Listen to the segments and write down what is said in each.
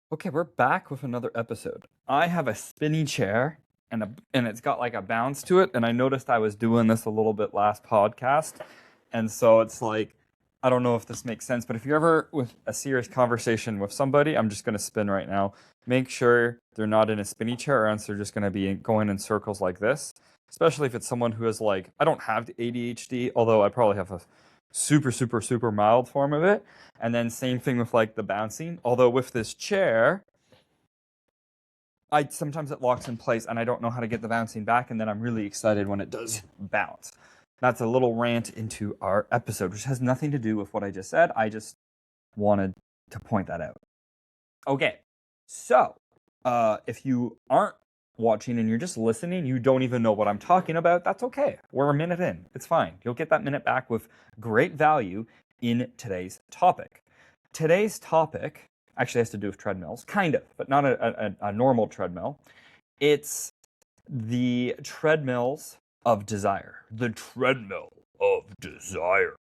Okay, we're back with another episode. I have a spinny chair and it's got like a bounce to it, and I noticed I was doing this a little bit last podcast. And so it's like I don't know if this makes sense, but if you're ever with a serious conversation with somebody, I'm just going to spin right now. Make sure they're not in a spinny chair or else they're just going to be going in circles like this. Especially if it's someone who is like I don't have the ADHD, although I probably have a super mild form of it. And then same thing with like the bouncing. Although with this chair, I sometimes it locks in place and I don't know how to get the bouncing back, and then I'm really excited when it does bounce. That's a little rant into our episode, which has nothing to do with what I just said. I just wanted to point that out. Okay, so if you aren't watching and you're just listening, you don't even know what I'm talking about, that's okay. We're a minute in. It's fine. You'll get that minute back with great value in today's topic. Today's topic actually has to do with treadmills, kind of, but not a normal treadmill. It's the treadmills of desire. The treadmill of desire.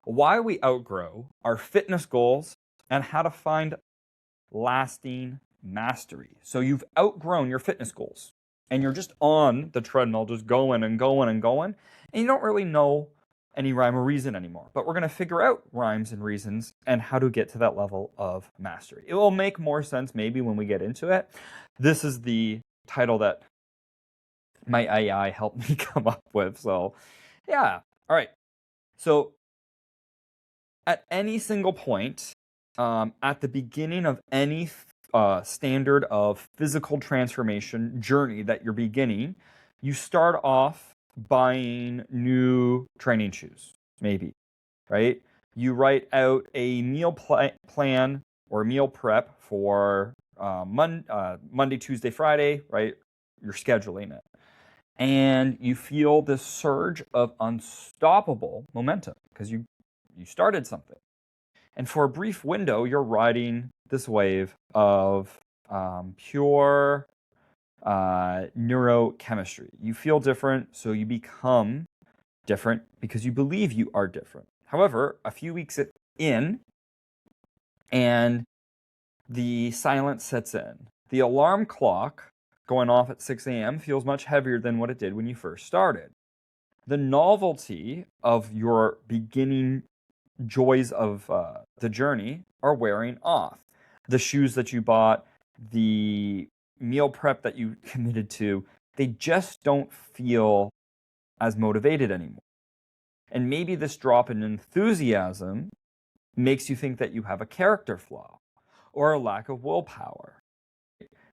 Why we outgrow our fitness goals and how to find lasting mastery. So you've outgrown your fitness goals and you're just on the treadmill, just going and going and going, and you don't really know any rhyme or reason anymore. But we're going to figure out rhymes and reasons and how to get to that level of mastery. It will make more sense maybe when we get into it. This is the title that my AI helped me come up with. So, yeah. All right. So, at any single point, at the beginning of any standard of physical transformation journey that you're beginning, you start off buying new training shoes, maybe, right? You write out a meal plan or meal prep for Monday, Tuesday, Friday, right? You're scheduling it. And you feel this surge of unstoppable momentum because you started something. And for a brief window, you're riding this wave of pure neurochemistry. You feel different, so you become different because you believe you are different. However, a few weeks in, and the silence sets in. The alarm clock going off at 6 a.m. feels much heavier than what it did when you first started. The novelty of your beginning joys of the journey are wearing off. The shoes that you bought, the meal prep that you committed to, they just don't feel as motivated anymore. And maybe this drop in enthusiasm makes you think that you have a character flaw or a lack of willpower.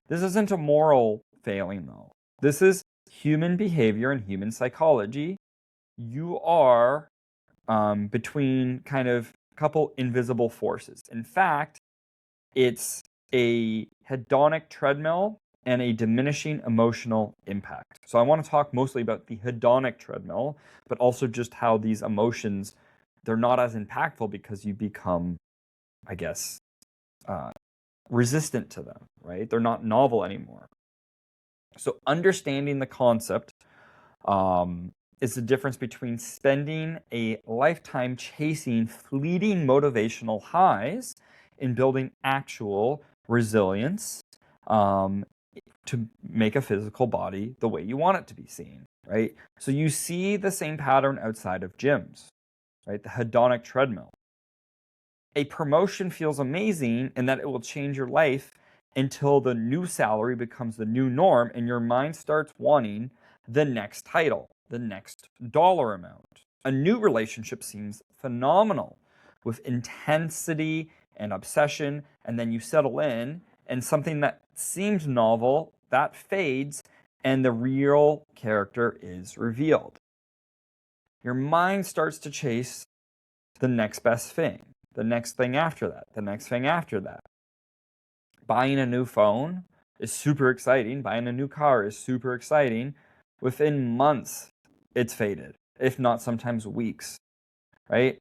This isn't a moral failing, though. This is human behavior and human psychology. You are between kind of a couple invisible forces. In fact, it's a hedonic treadmill and a diminishing emotional impact. So I want to talk mostly about the hedonic treadmill, but also just how these emotions, they're not as impactful because you become, I guess, resistant to them, right? They're not novel anymore. So understanding the concept is the difference between spending a lifetime chasing fleeting motivational highs and building actual resilience to make a physical body the way you want it to be seen, right? So you see the same pattern outside of gyms, right? The hedonic treadmill. A promotion feels amazing in that it will change your life until the new salary becomes the new norm and your mind starts wanting the next title, the next dollar amount. A new relationship seems phenomenal with intensity and obsession, and then you settle in, and something that seemed novel, that fades, and the real character is revealed. Your mind starts to chase the next best thing, the next thing after that, the next thing after that. Buying a new phone is super exciting. Buying a new car is super exciting. Within months, it's faded, if not sometimes weeks, right?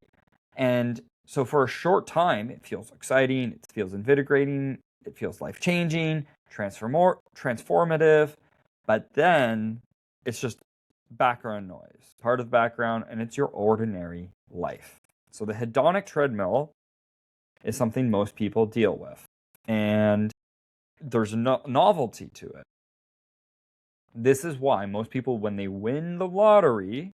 And so for a short time, it feels exciting, it feels invigorating, it feels life-changing, transformative, but then it's just background noise, part of the background, and it's your ordinary life. So the hedonic treadmill is something most people deal with. And there's no novelty to it. This is why most people, when they win the lottery,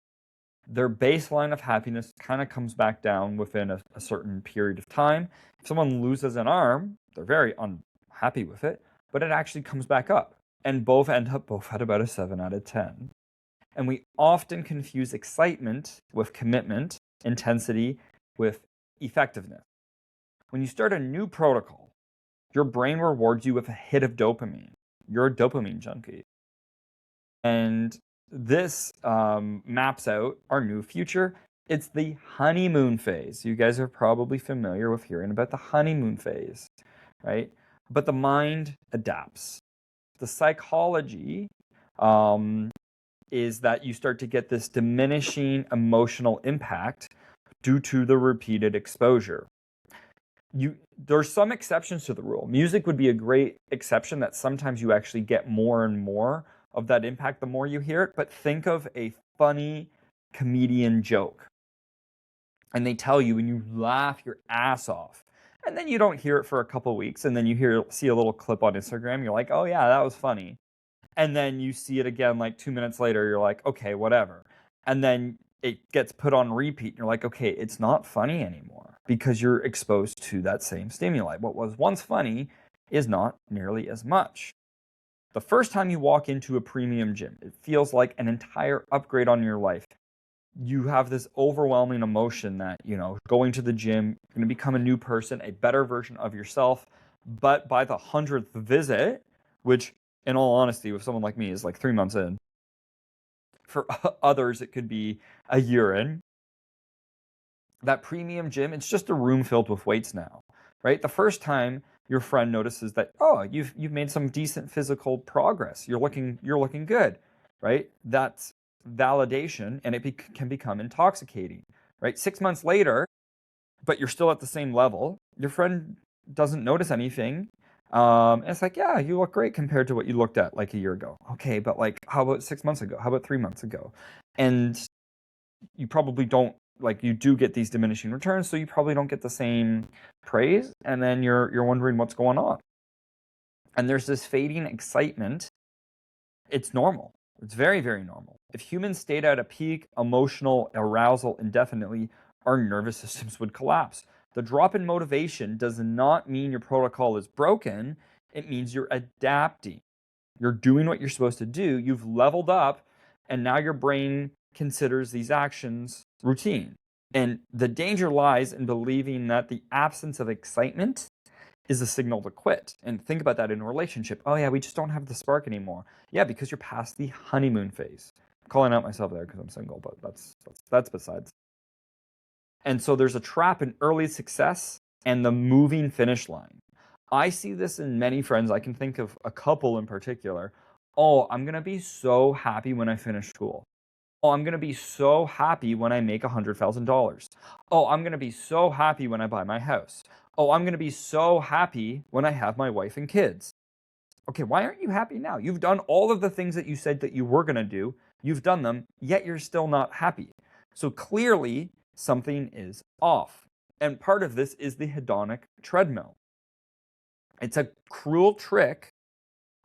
their baseline of happiness kind of comes back down within a certain period of time. If someone loses an arm, they're very unhappy with it, but it actually comes back up. And both end up both at about a 7 out of 10. And we often confuse excitement with commitment, intensity with effectiveness. When you start a new protocol, your brain rewards you with a hit of dopamine. You're a dopamine junkie. And this maps out our new future. It's the honeymoon phase. You guys are probably familiar with hearing about the honeymoon phase, right? But the mind adapts. The psychology is that you start to get this diminishing emotional impact due to the repeated exposure. There's some exceptions to the rule. Music would be a great exception that sometimes you actually get more and more of that impact the more you hear it. But think of a funny comedian joke. And they tell you, and you laugh your ass off. And then you don't hear it for a couple weeks, and then you see a little clip on Instagram. You're like, oh yeah, that was funny. And then you see it again like 2 minutes later. You're like, okay, whatever. And then it gets put on repeat. And you're like, okay, it's not funny anymore because you're exposed to that same stimuli. What was once funny is not nearly as much. The first time you walk into a premium gym, it feels like an entire upgrade on your life. You have this overwhelming emotion that, going to the gym, you're going to become a new person, a better version of yourself. But by the 100th visit, which in all honesty, with someone like me, is like 3 months in. For others, it could be a year in. That premium gym, it's just a room filled with weights now, right? The first time your friend notices that, oh, you've made some decent physical progress. You're looking good, right? That's validation, and it can become intoxicating, right? 6 months later, but you're still at the same level. Your friend doesn't notice anything. And it's like, yeah, you look great compared to what you looked at like a year ago. Okay, but like, how about 6 months ago? How about 3 months ago? And you probably don't, like, you do get these diminishing returns, so you probably don't get the same praise, and then you're wondering what's going on. And there's this fading excitement. It's normal. It's very, very normal. If humans stayed at a peak emotional arousal indefinitely, our nervous systems would collapse. The drop in motivation does not mean your protocol is broken. It means you're adapting. You're doing what you're supposed to do. You've leveled up, and now your brain considers these actions routine. And the danger lies in believing that the absence of excitement is a signal to quit. And think about that in a relationship. Oh yeah, we just don't have the spark anymore. Yeah, because you're past the honeymoon phase. I'm calling out myself there because I'm single, but that's besides. And so there's a trap in early success and the moving finish line. I see this in many friends. I can think of a couple in particular. Oh, I'm going to be so happy when I finish school. Oh, I'm going to be so happy when I make $100,000. Oh, I'm going to be so happy when I buy my house. Oh, I'm going to be so happy when I have my wife and kids. Okay, why aren't you happy now? You've done all of the things that you said that you were going to do. You've done them, yet you're still not happy. So clearly, something is off. And part of this is the hedonic treadmill. It's a cruel trick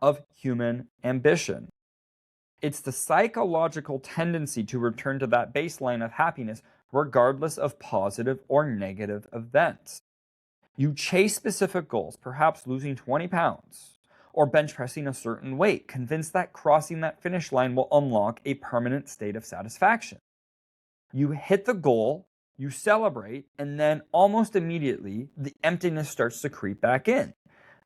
of human ambition. It's the psychological tendency to return to that baseline of happiness regardless of positive or negative events. You chase specific goals, perhaps losing 20 pounds or bench pressing a certain weight, convinced that crossing that finish line will unlock a permanent state of satisfaction. You hit the goal, you celebrate, and then almost immediately, the emptiness starts to creep back in.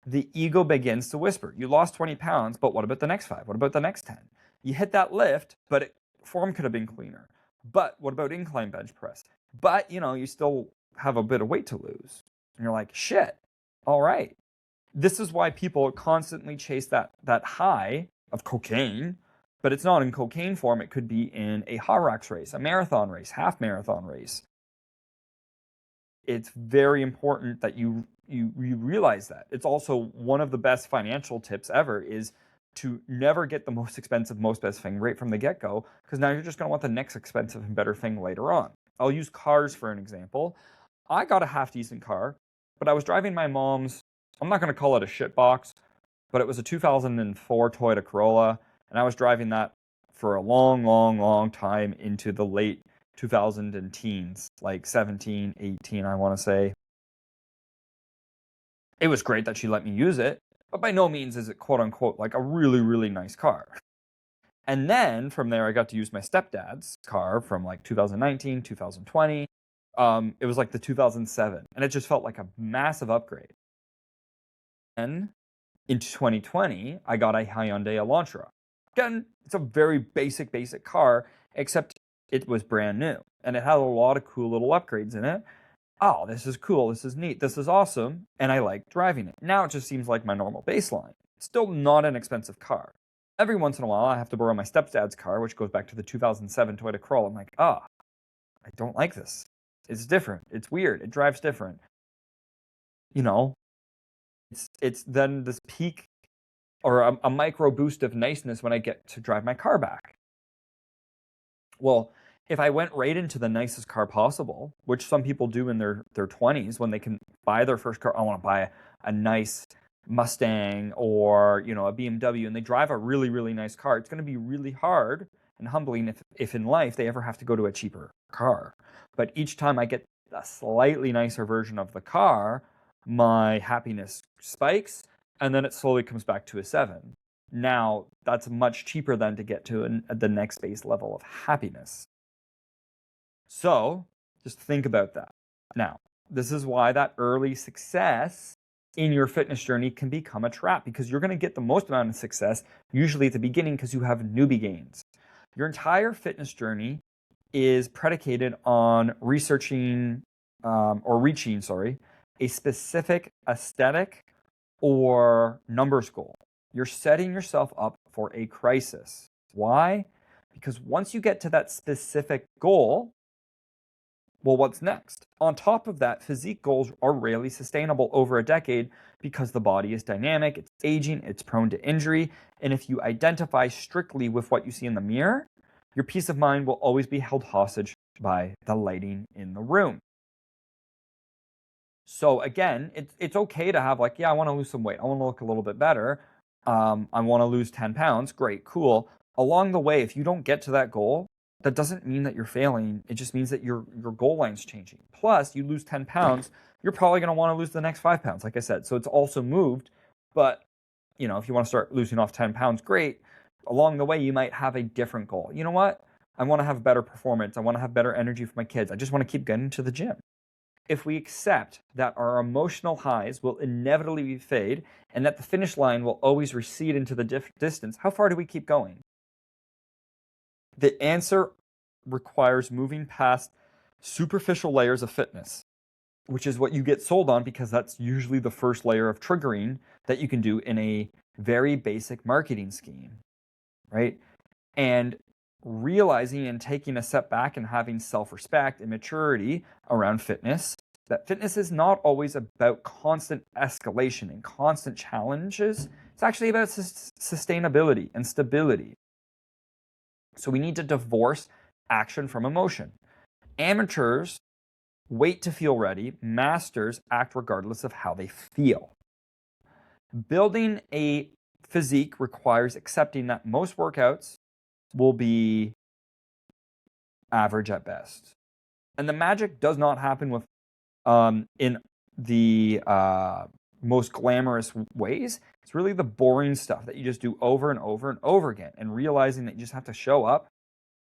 The ego begins to whisper, you lost 20 pounds, but what about the next 5? What about the next 10? You hit that lift, but form could have been cleaner. But what about incline bench press? But, you still have a bit of weight to lose. And you're like, shit, all right. This is why people constantly chase that high of cocaine, but it's not in cocaine form. It could be in a Hyrox race, a marathon race, half marathon race. It's very important that you realize that. It's also one of the best financial tips ever is to never get the most expensive, most best thing right from the get-go, because now you're just going to want the next expensive and better thing later on. I'll use cars for an example. I got a half-decent car, but I was driving my mom's, I'm not going to call it a shit box, but it was a 2004 Toyota Corolla, and I was driving that for a long, long, long time into the late 2000 and teens, like 17, 18, I want to say. It was great that she let me use it, but by no means is it quote unquote like a really, really nice car. And then from there, I got to use my stepdad's car from like 2019, 2020. It was like the 2007, and it just felt like a massive upgrade. And in 2020, I got a Hyundai Elantra. Again, it's a very basic car, except it was brand new, and it had a lot of cool little upgrades in it. Oh, this is cool, this is neat, this is awesome, and I like driving it. Now it just seems like my normal baseline. Still not an expensive car. Every once in a while, I have to borrow my stepdad's car, which goes back to the 2007 Toyota Corolla. I'm like, I don't like this. It's different. It's weird. It drives different. You know, it's then this peak or a micro boost of niceness when I get to drive my car back. Well, if I went right into the nicest car possible, which some people do in their 20s when they can buy their first car, I want to buy a nice Mustang or a BMW, and they drive a really, really nice car, it's going to be really hard and humbling if in life they ever have to go to a cheaper car. But each time I get a slightly nicer version of the car, my happiness spikes, and then it slowly comes back to a 7. Now, that's much cheaper than to get to the next base level of happiness. So, just think about that. Now, this is why that early success in your fitness journey can become a trap, because you're going to get the most amount of success usually at the beginning because you have newbie gains. Your entire fitness journey is predicated on reaching a specific aesthetic or numbers goal. You're setting yourself up for a crisis. Why? Because once you get to that specific goal, well, what's next? On top of that, physique goals are rarely sustainable over a decade because the body is dynamic, it's aging, it's prone to injury, and if you identify strictly with what you see in the mirror, your peace of mind will always be held hostage by the lighting in the room. So again, it's okay to have like, I want to lose some weight. I want to look a little bit better. I want to lose 10 pounds. Great, cool. Along the way, if you don't get to that goal, that doesn't mean that you're failing. It just means that your goal line's changing. Plus, you lose 10 pounds, you're probably going to want to lose the next 5 pounds, like I said. So it's also moved. But, if you want to start losing off 10 pounds, great. Along the way, you might have a different goal. You know what? I want to have better performance. I want to have better energy for my kids. I just want to keep getting to the gym. If we accept that our emotional highs will inevitably fade and that the finish line will always recede into the distance, how far do we keep going? The answer requires moving past superficial layers of fitness, which is what you get sold on because that's usually the first layer of triggering that you can do in a very basic marketing scheme, right? And realizing and taking a step back and having self-respect and maturity around fitness, that fitness is not always about constant escalation and constant challenges. It's actually about sustainability and stability. So we need to divorce action from emotion. Amateurs wait to feel ready. Masters act regardless of how they feel. Building a physique requires accepting that most workouts will be average at best. And the magic does not happen with in the most glamorous ways. It's really the boring stuff that you just do over and over and over again, and realizing that you just have to show up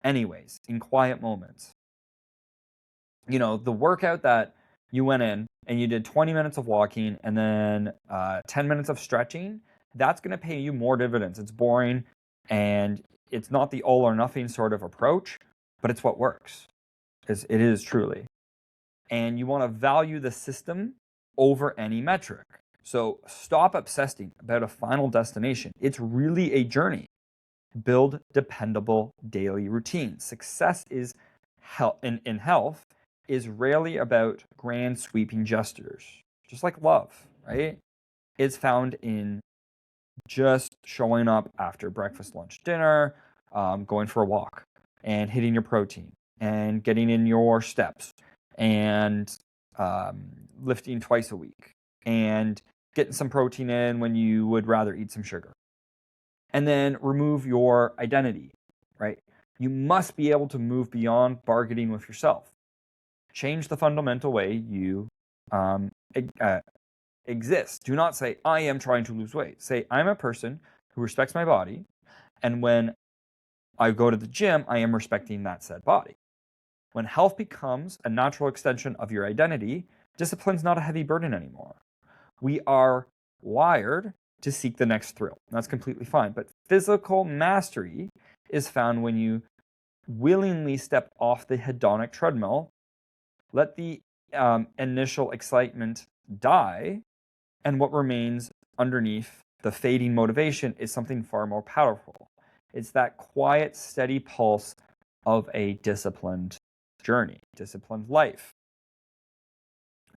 anyways in quiet moments. The workout that you went in and you did 20 minutes of walking and then 10 minutes of stretching, that's going to pay you more dividends. It's boring and it's not the all or nothing sort of approach, but it's what works. It is truly. And you want to value the system over any metric. So stop obsessing about a final destination. It's really a journey. Build dependable daily routines. Success is in health is rarely about grand sweeping gestures. Just like love, right? It's found in just showing up after breakfast, lunch, dinner, going for a walk and hitting your protein and getting in your steps and lifting twice a week and getting some protein in when you would rather eat some sugar. And then remove your identity, right? You must be able to move beyond bargaining with yourself. Change the fundamental way you exist. Do not say, I am trying to lose weight. Say, I'm a person who respects my body, and when I go to the gym, I am respecting that said body. When health becomes a natural extension of your identity, discipline's not a heavy burden anymore. We are wired to seek the next thrill. That's completely fine. But physical mastery is found when you willingly step off the hedonic treadmill, let the initial excitement die, and what remains underneath the fading motivation is something far more powerful. It's that quiet, steady pulse of a disciplined journey, disciplined life.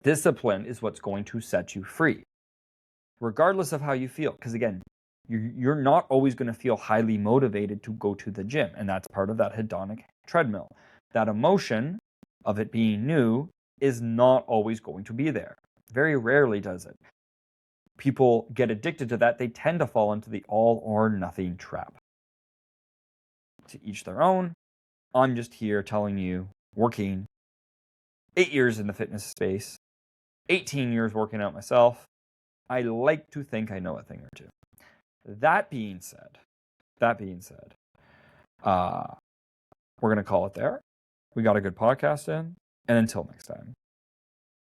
Discipline is what's going to set you free, regardless of how you feel. Because again, you're not always going to feel highly motivated to go to the gym, and that's part of that hedonic treadmill. That emotion of it being new is not always going to be there. Very rarely does it. People get addicted to that. They tend to fall into the all or nothing trap. To each their own. I'm just here telling you, working 8 years in the fitness space, 18 years working out myself, I like to think I know a thing or two. That being said, we're going to call it there. We got a good podcast in, and until next time.